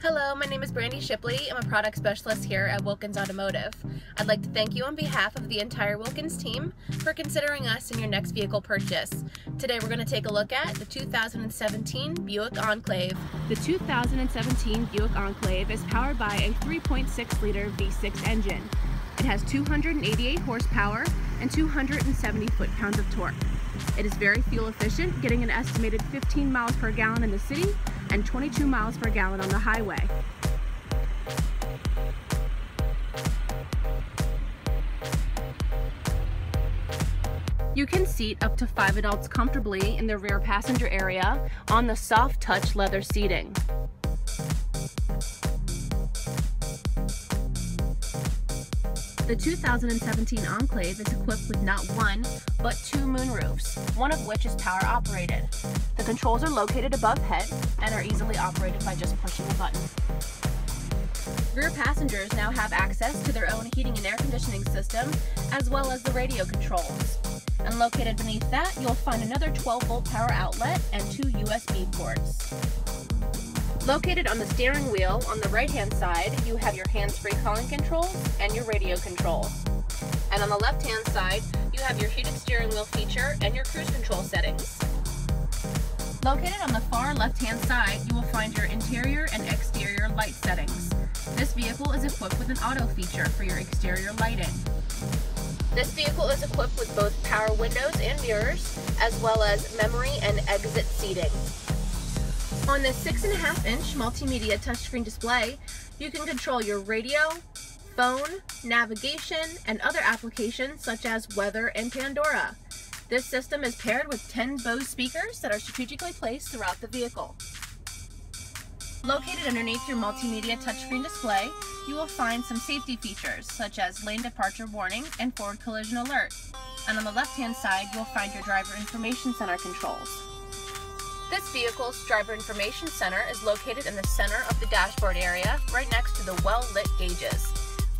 Hello, my name is Brandy Shipley. I'm a product specialist here at Wilkins Automotive. I'd like to thank you on behalf of the entire Wilkins team for considering us in your next vehicle purchase. Today we're going to take a look at the 2017 Buick Enclave. The 2017 Buick Enclave is powered by a 3.6-liter V6 engine. It has 288 horsepower and 270 foot-pounds of torque. It is very fuel efficient, getting an estimated 15 miles per gallon in the city and 22 miles per gallon on the highway. You can seat up to 5 adults comfortably in the rear passenger area on the soft touch leather seating. The 2017 Enclave is equipped with not one, but 2 moonroofs, one of which is power operated. The controls are located above head and are easily operated by just pushing a button. Rear passengers now have access to their own heating and air conditioning system, as well as the radio controls. And located beneath that, you'll find another 12-volt power outlet and 2 USB ports. Located on the steering wheel on the right-hand side, you have your hands-free calling controls and your radio controls. And on the left-hand side, you have your heated steering wheel feature and your cruise control settings. Located on the far left-hand side, you will find your interior and exterior light settings. This vehicle is equipped with an auto feature for your exterior lighting. This vehicle is equipped with both power windows and mirrors, as well as memory and exit seating. On this 6.5-inch multimedia touchscreen display, you can control your radio, phone, navigation, and other applications such as weather and Pandora. This system is paired with 10 Bose speakers that are strategically placed throughout the vehicle. Located underneath your multimedia touchscreen display, you will find some safety features such as lane departure warning and forward collision alert. And on the left-hand side, you'll find your driver information center controls. This vehicle's driver information center is located in the center of the dashboard area, right next to the well-lit gauges.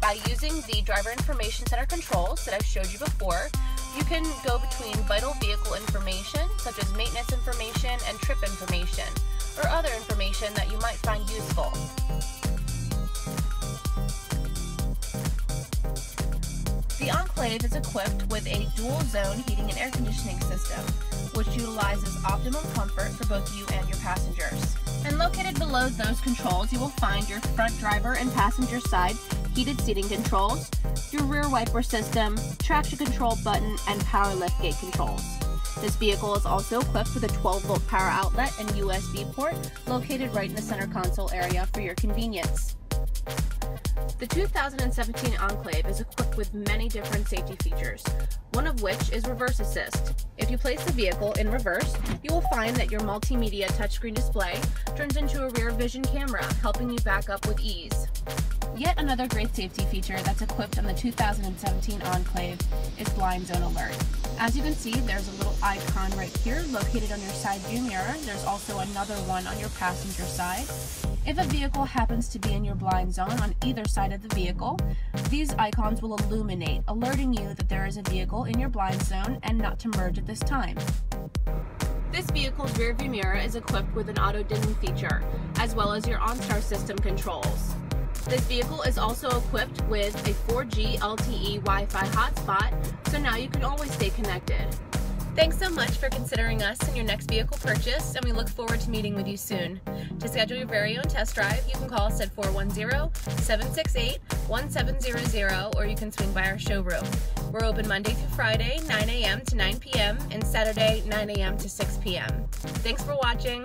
By using the driver information center controls that I showed you before, you can go between vital vehicle information, such as maintenance information and trip information, or other information that you might find useful. The Enclave is equipped with a dual-zone heating and air conditioning system, which utilizes optimum comfort for both you and your passengers. And located below those controls, you will find your front driver and passenger side heated seating controls, your rear wiper system, traction control button, and power liftgate controls. This vehicle is also equipped with a 12-volt power outlet and USB port located right in the center console area for your convenience. The 2017 Enclave is equipped with many different safety features, one of which is reverse assist. If you place the vehicle in reverse, you will find that your multimedia touchscreen display turns into a rear vision camera, helping you back up with ease. Yet another great safety feature that's equipped on the 2017 Enclave is blind zone alert. As you can see, there's a little icon right here located on your side view mirror. There's also another one on your passenger side. If a vehicle happens to be in your blind zone on either side of the vehicle, these icons will illuminate, alerting you that there is a vehicle in your blind zone and not to merge at this time. This vehicle's rear view mirror is equipped with an auto dimming feature, as well as your OnStar system controls. This vehicle is also equipped with a 4G LTE Wi-Fi hotspot, so now you can always stay connected. Thanks so much for considering us in your next vehicle purchase, and we look forward to meeting with you soon. To schedule your very own test drive, you can call us at 410-768-1700, or you can swing by our showroom. We're open Monday through Friday, 9 a.m. to 9 p.m., and Saturday, 9 a.m. to 6 p.m. Thanks for watching.